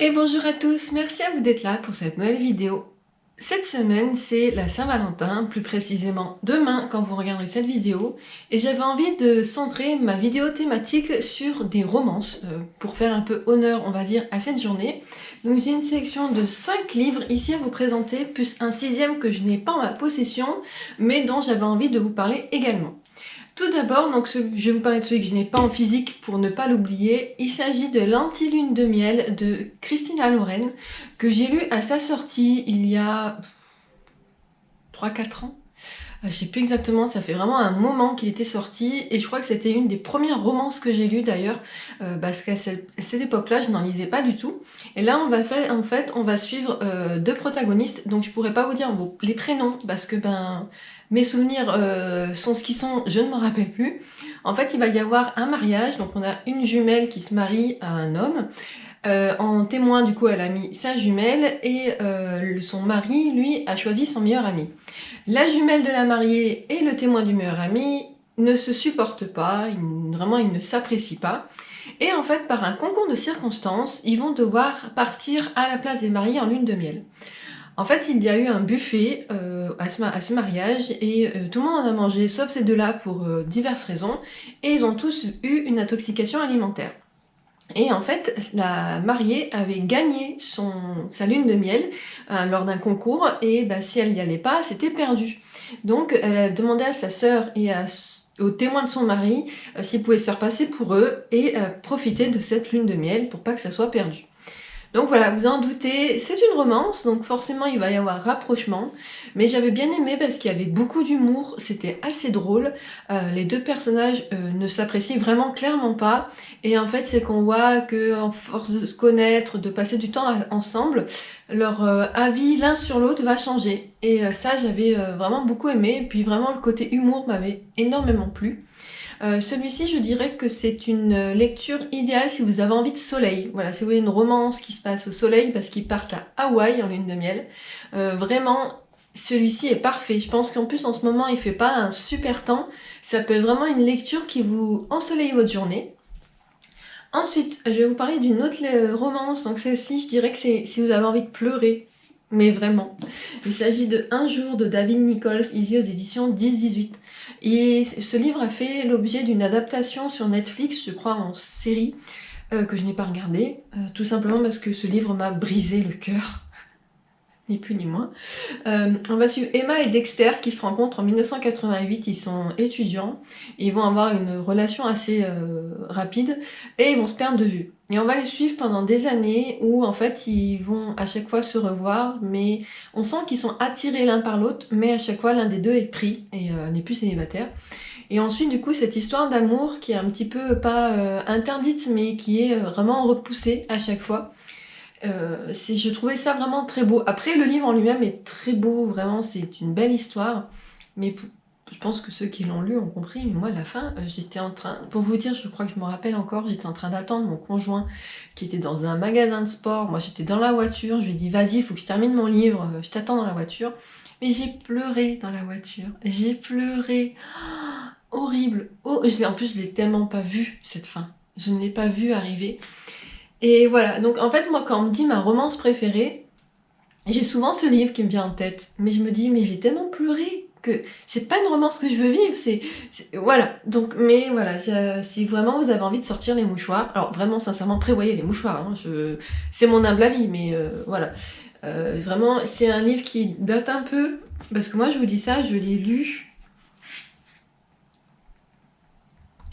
Et bonjour à tous, merci à vous d'être là pour cette nouvelle vidéo. Cette semaine, c'est la Saint-Valentin, plus précisément demain quand vous regarderez cette vidéo. Et j'avais envie de centrer ma vidéo thématique sur des romances, pour faire un peu honneur, on va dire, à cette journée. Donc j'ai une sélection de 5 livres ici à vous présenter, plus un 6e que je n'ai pas en ma possession, mais dont j'avais envie de vous parler également. Tout d'abord, donc je vais vous parler de celui que je n'ai pas en physique pour ne pas l'oublier. Il s'agit de L'Antilune de miel de Christina Loren, que j'ai lu à sa sortie il y a 3-4 ans. Je sais plus exactement, ça fait vraiment un moment qu'il était sorti et je crois que c'était une des premières romances que j'ai lues d'ailleurs, parce qu'à cette époque-là, je n'en lisais pas du tout. Et là, on va suivre deux protagonistes, donc je pourrais pas vous dire les prénoms parce que mes souvenirs sont ce qu'ils sont, je ne m'en rappelle plus. En fait, il va y avoir un mariage, donc on a une jumelle qui se marie à un homme. En témoin, du coup, elle a mis sa jumelle et son mari, lui, a choisi son meilleur ami. La jumelle de la mariée et le témoin du meilleur ami ne se supportent pas, ils ne s'apprécient pas. Et en fait, par un concours de circonstances, ils vont devoir partir à la place des mariés en lune de miel. En fait, il y a eu un buffet à ce mariage et tout le monde en a mangé, sauf ces deux-là pour diverses raisons, et ils ont tous eu une intoxication alimentaire. Et en fait, la mariée avait gagné sa lune de miel lors d'un concours, et si elle n'y allait pas, c'était perdu. Donc elle a demandé à sa sœur et aux témoins de son mari s'ils pouvaient se faire passer pour eux et profiter de cette lune de miel pour pas que ça soit perdu. Donc voilà, vous en doutez, c'est une romance, donc forcément il va y avoir rapprochement, mais j'avais bien aimé parce qu'il y avait beaucoup d'humour, c'était assez drôle, les deux personnages ne s'apprécient vraiment clairement pas, et en fait c'est qu'on voit que en force de se connaître, de passer du temps ensemble, leur avis l'un sur l'autre va changer, et ça j'avais vraiment beaucoup aimé, et puis vraiment le côté humour m'avait énormément plu. Celui-ci, je dirais que c'est une lecture idéale si vous avez envie de soleil. Voilà, si vous voulez une romance qui se passe au soleil parce qu'ils partent à Hawaï en lune de miel. Vraiment, celui-ci est parfait. Je pense qu'en plus, en ce moment, il fait pas un super temps. Ça peut être vraiment une lecture qui vous ensoleille votre journée. Ensuite, je vais vous parler d'une autre romance. Donc celle-ci, je dirais que c'est si vous avez envie de pleurer. Mais vraiment. Il s'agit de Un jour de David Nichols, ici aux éditions 10-18. Et ce livre a fait l'objet d'une adaptation sur Netflix, je crois en série, que je n'ai pas regardée, tout simplement parce que ce livre m'a brisé le cœur, ni plus ni moins. On va suivre Emma et Dexter qui se rencontrent en 1988, ils sont étudiants, ils vont avoir une relation assez rapide et ils vont se perdre de vue. Et on va les suivre pendant des années où en fait ils vont à chaque fois se revoir, mais on sent qu'ils sont attirés l'un par l'autre, mais à chaque fois l'un des deux est pris et n'est plus célibataire. Et ensuite du coup cette histoire d'amour qui est un petit peu pas interdite mais qui est vraiment repoussée à chaque fois. Je trouvais ça vraiment très beau. Après, le livre en lui-même est très beau, vraiment, c'est une belle histoire. Mais je pense que ceux qui l'ont lu ont compris. Mais moi, à la fin, j'étais en train... Pour vous dire, je crois que je me rappelle encore, j'étais en train d'attendre mon conjoint qui était dans un magasin de sport. Moi, j'étais dans la voiture. Je lui ai dit, vas-y, il faut que je termine mon livre. Je t'attends dans la voiture. Mais j'ai pleuré dans la voiture. J'ai pleuré. Horrible. Oh, en plus, je l'ai tellement pas vue, cette fin. Je ne l'ai pas vue arriver. Et voilà, donc en fait moi quand on me dit ma romance préférée, j'ai souvent ce livre qui me vient en tête, mais je me dis mais j'ai tellement pleuré que c'est pas une romance que je veux vivre, voilà. Donc mais voilà, si vraiment vous avez envie de sortir les mouchoirs, alors vraiment sincèrement prévoyez les mouchoirs, hein, c'est mon humble avis, mais voilà. Vraiment c'est un livre qui date un peu, parce que moi je vous dis ça, je l'ai lu,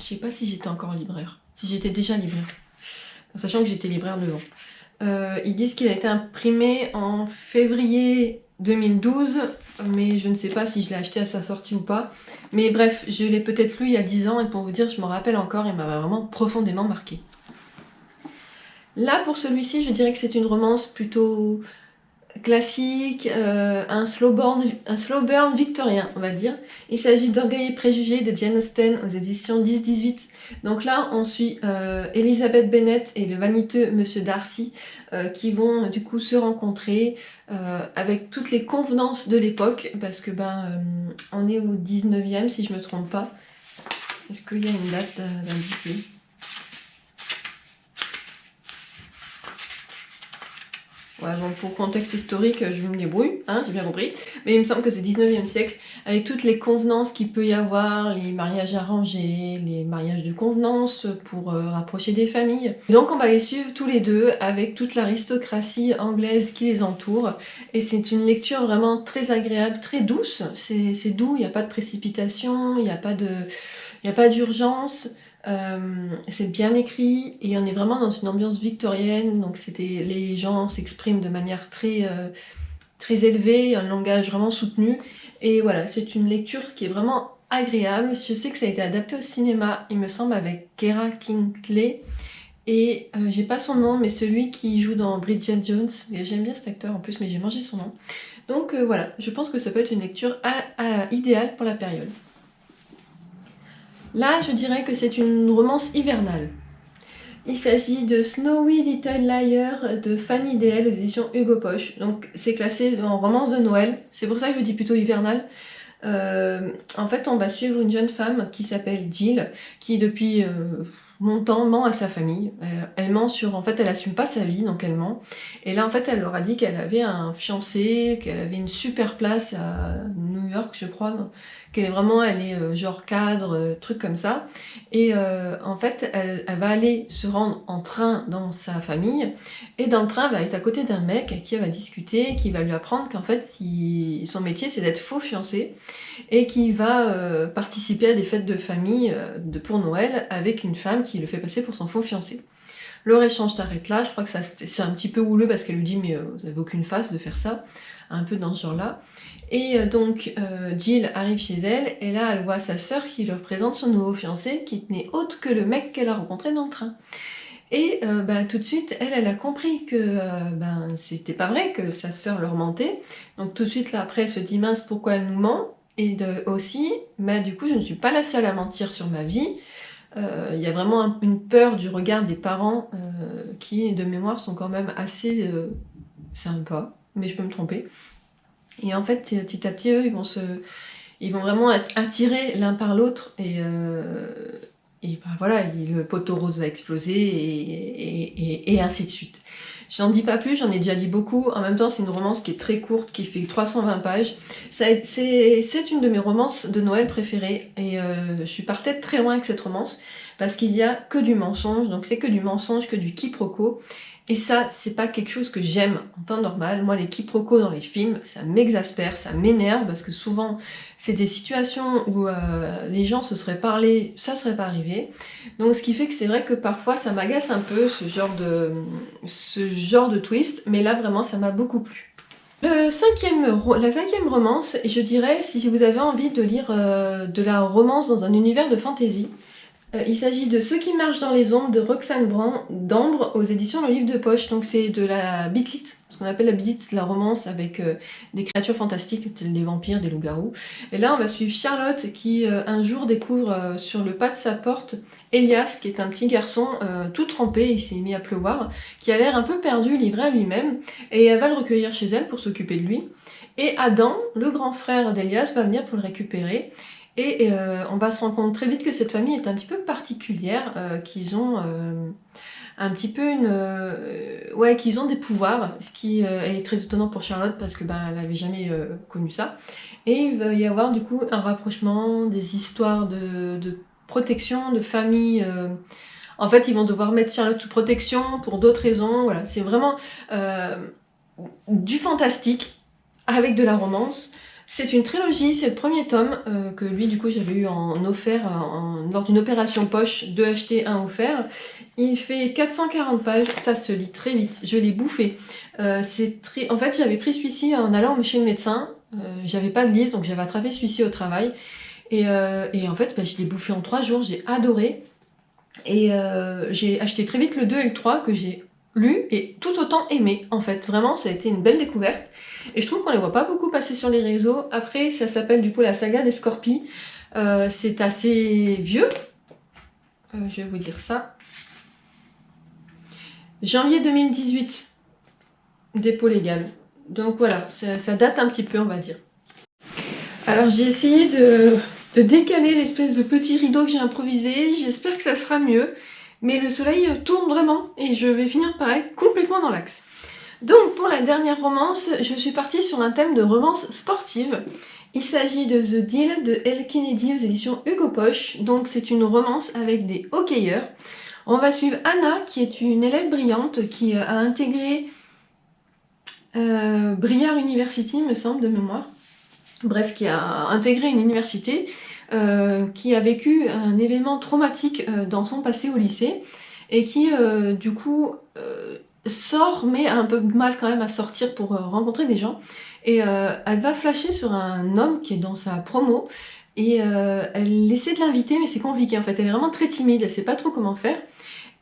je sais pas si j'étais encore libraire, si j'étais déjà libraire. Sachant que j'étais libraire devant. Ils disent qu'il a été imprimé en février 2012, mais je ne sais pas si je l'ai acheté à sa sortie ou pas. Mais bref, je l'ai peut-être lu il y a 10 ans, et pour vous dire, je me rappelle encore, il m'a vraiment profondément marqué. Là, pour celui-ci, je dirais que c'est une romance plutôt classique, un slow burn victorien, on va dire. Il s'agit d'Orgueil et Préjugés de Jane Austen aux éditions 10-18. Donc là, on suit Elizabeth Bennet et le vaniteux Monsieur Darcy qui vont du coup se rencontrer avec toutes les convenances de l'époque, parce que on est au 19e si je me trompe pas. Est-ce qu'il y a une date d'indiquer ? Ouais, bon, pour contexte historique, je me débrouille, hein, j'ai bien compris. Mais il me semble que c'est 19e siècle, avec toutes les convenances qu'il peut y avoir, les mariages arrangés, les mariages de convenance pour rapprocher des familles. Donc on va les suivre tous les deux avec toute l'aristocratie anglaise qui les entoure. Et c'est une lecture vraiment très agréable, très douce. C'est doux, il n'y a pas de précipitation, il n'y a pas d'urgence. C'est bien écrit et on est vraiment dans une ambiance victorienne, donc les gens s'expriment de manière très élevée, un langage vraiment soutenu, et voilà, c'est une lecture qui est vraiment agréable. Je sais que ça a été adapté au cinéma, il me semble, avec Keira Knightley, et j'ai pas son nom, mais celui qui joue dans Bridget Jones, et j'aime bien cet acteur en plus, mais j'ai mangé son nom. Donc voilà, je pense que ça peut être une lecture idéale pour la période. Là, je dirais que c'est une romance hivernale. Il s'agit de Snowy Little Liar de Fanny DL aux éditions Hugo Poche. Donc c'est classé en romance de Noël. C'est pour ça que je dis plutôt hivernale. En fait, on va suivre une jeune femme qui s'appelle Jill, qui depuis longtemps ment à sa famille. Elle ment sur... En fait, elle assume pas sa vie, donc elle ment. Et là, en fait, elle leur a dit qu'elle avait un fiancé, qu'elle avait une super place à New York, je crois, elle est genre cadre, truc comme ça. Et en fait, elle va aller se rendre en train dans sa famille. Et dans le train, elle va être à côté d'un mec avec qui elle va discuter, qui va lui apprendre qu'en fait, son métier, c'est d'être faux fiancé. Et qui va participer à des fêtes de famille pour Noël avec une femme qui le fait passer pour son faux fiancé. Leur échange s'arrête là. Je crois que c'est un petit peu houleux parce qu'elle lui dit « mais vous avez aucune face de faire ça », un peu dans ce genre-là. Et donc Jill arrive chez elle, et là elle voit sa sœur qui leur présente son nouveau fiancé, qui n'est autre que le mec qu'elle a rencontré dans le train. Et tout de suite, elle a compris que c'était pas vrai, que sa sœur leur mentait. Donc tout de suite là après, elle se dit « mince, pourquoi elle nous ment ?» Et aussi, du coup je ne suis pas la seule à mentir sur ma vie. Il y a vraiment une peur du regard des parents qui, de mémoire, sont quand même assez sympas, mais je peux me tromper. Et en fait, petit à petit, eux, ils vont vraiment être attirés l'un par l'autre, et voilà, le poteau rose va exploser, et ainsi de suite. J'en dis pas plus, j'en ai déjà dit beaucoup. En même temps, c'est une romance qui est très courte, qui fait 320 pages. C'est une de mes romances de Noël préférées, et je suis partie très loin avec cette romance, parce qu'il y a que du mensonge, donc c'est que du mensonge, que du quiproquo. Et ça, c'est pas quelque chose que j'aime en temps normal. Moi, les quiproquos dans les films, ça m'exaspère, ça m'énerve, parce que souvent, c'est des situations où les gens se seraient parlé, ça serait pas arrivé. Donc, ce qui fait que c'est vrai que parfois, ça m'agace un peu, ce genre de twist, mais là, vraiment, ça m'a beaucoup plu. La cinquième romance, je dirais, si vous avez envie de lire de la romance dans un univers de fantasy, il s'agit de Ceux qui marchent dans les ombres de Roxane d'Ambre aux éditions Le Livre de Poche. Donc c'est de la bitlite, ce qu'on appelle la bitlite, la romance avec des créatures fantastiques, telles des vampires, des loups-garous. Et là on va suivre Charlotte qui un jour découvre sur le pas de sa porte Elias, qui est un petit garçon tout trempé, il s'est mis à pleuvoir, qui a l'air un peu perdu, livré à lui-même, et elle va le recueillir chez elle pour s'occuper de lui. Et Adam, le grand frère d'Elias, va venir pour le récupérer. Et on va se rendre compte très vite que cette famille est un petit peu particulière, qu'ils ont un petit peu qu'ils ont des pouvoirs, ce qui est très étonnant pour Charlotte parce que elle n'avait jamais connu ça. Et il va y avoir du coup un rapprochement, des histoires de protection, de famille. En fait, ils vont devoir mettre Charlotte sous protection pour d'autres raisons. Voilà, c'est vraiment du fantastique avec de la romance. C'est une trilogie, c'est le premier tome que lui du coup j'avais eu en offert lors d'une opération poche, 2 achetés, 1 offert. Il fait 440 pages, ça se lit très vite, je l'ai bouffé. En fait j'avais pris celui-ci en allant chez le médecin, j'avais pas de livre donc j'avais attrapé celui-ci au travail. Et en fait je l'ai bouffé en 3 jours, j'ai adoré. Et j'ai acheté très vite le 2 et le 3 que j'ai lu et tout autant aimé en fait. Vraiment ça a été une belle découverte et je trouve qu'on les voit pas beaucoup passer sur les réseaux. Après ça s'appelle du coup la saga des Scorpies. C'est assez vieux. Je vais vous dire ça. Janvier 2018. Dépôt légal. Donc voilà, ça date un petit peu on va dire. Alors j'ai essayé de décaler l'espèce de petit rideau que j'ai improvisé. J'espère que ça sera mieux. Mais le soleil tourne vraiment et je vais finir par être complètement dans l'axe. Donc pour la dernière romance, je suis partie sur un thème de romance sportive. Il s'agit de The Deal de Elle Kennedy aux éditions Hugo Poche. Donc c'est une romance avec des hockeyeurs. On va suivre Anna qui est une élève brillante qui a intégré Briard University, me semble, de mémoire. Bref, qui a intégré une université, qui a vécu un événement traumatique dans son passé au lycée et qui du coup sort mais a un peu de mal quand même à sortir pour rencontrer des gens et elle va flasher sur un homme qui est dans sa promo et elle essaie de l'inviter mais c'est compliqué en fait, elle est vraiment très timide, elle sait pas trop comment faire.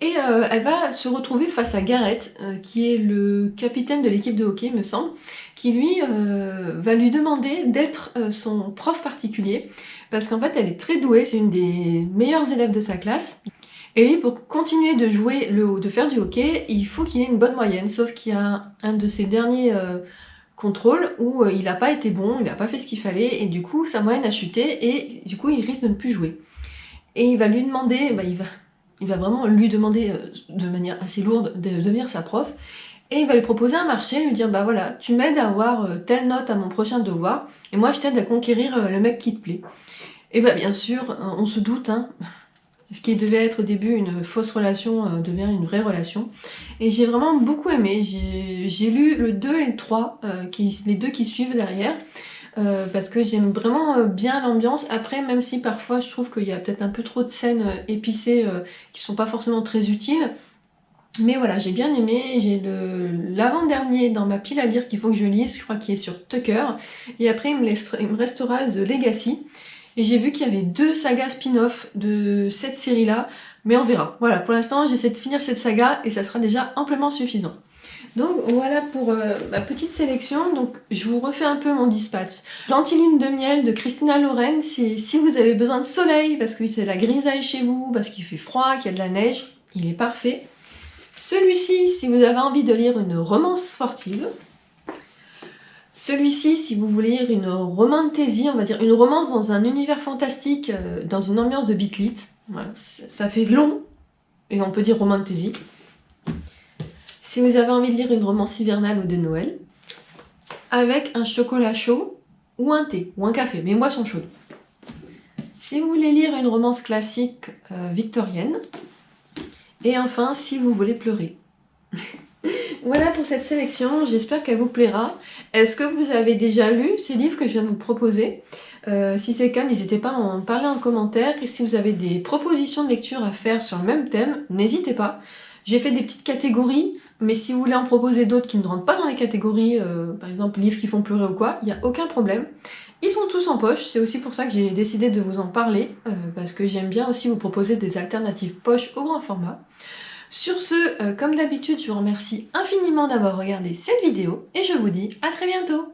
Et elle va se retrouver face à Gareth, qui est le capitaine de l'équipe de hockey, me semble, qui lui va lui demander d'être son prof particulier, parce qu'en fait elle est très douée, c'est une des meilleures élèves de sa classe. Et lui, pour continuer de jouer de faire du hockey, il faut qu'il ait une bonne moyenne, sauf qu'il y a un de ses derniers contrôles où il n'a pas été bon, il n'a pas fait ce qu'il fallait, et du coup sa moyenne a chuté, et du coup il risque de ne plus jouer. Et il va lui demander, il va vraiment lui demander de manière assez lourde de devenir sa prof, et il va lui proposer un marché, lui dire bah voilà, tu m'aides à avoir telle note à mon prochain devoir, et moi je t'aide à conquérir le mec qui te plaît. Et bah bien sûr, on se doute, hein, ce qui devait être au début une fausse relation devient une vraie relation. Et j'ai vraiment beaucoup aimé, j'ai lu le 2 et le 3, les deux qui suivent derrière, parce que j'aime vraiment bien l'ambiance. Après, même si parfois je trouve qu'il y a peut-être un peu trop de scènes épicées qui sont pas forcément très utiles, mais voilà, j'ai bien aimé. J'ai l'avant-dernier dans ma pile à lire qu'il faut que je lise, je crois qu'il est sur Tucker, et après il me restera The Legacy, et j'ai vu qu'il y avait 2 sagas spin-off de cette série-là, mais on verra. Voilà, pour l'instant j'essaie de finir cette saga et ça sera déjà amplement suffisant. Donc voilà pour ma petite sélection. Donc je vous refais un peu mon dispatch. Gentilune de miel de Christina Loren, c'est si vous avez besoin de soleil, parce que c'est la grisaille chez vous, parce qu'il fait froid, qu'il y a de la neige, il est parfait. Celui-ci, si vous avez envie de lire une romance sportive. Celui-ci, si vous voulez lire une romantasy, on va dire une romance dans un univers fantastique, dans une ambiance de beat lit. Voilà, ça fait long, et on peut dire romantasy. Si vous avez envie de lire une romance hivernale ou de Noël, avec un chocolat chaud, ou un thé, ou un café, mais une boisson chaude. Si vous voulez lire une romance classique victorienne, et enfin, si vous voulez pleurer. Voilà pour cette sélection, j'espère qu'elle vous plaira. Est-ce que vous avez déjà lu ces livres que je viens de vous proposer? Si c'est le cas, n'hésitez pas à en parler en commentaire. Et si vous avez des propositions de lecture à faire sur le même thème, n'hésitez pas. J'ai fait des petites catégories, mais si vous voulez en proposer d'autres qui ne rentrent pas dans les catégories, par exemple livres qui font pleurer ou quoi, il n'y a aucun problème. Ils sont tous en poche, c'est aussi pour ça que j'ai décidé de vous en parler, parce que j'aime bien aussi vous proposer des alternatives poche au grand format. Sur ce, comme d'habitude, je vous remercie infiniment d'avoir regardé cette vidéo et je vous dis à très bientôt.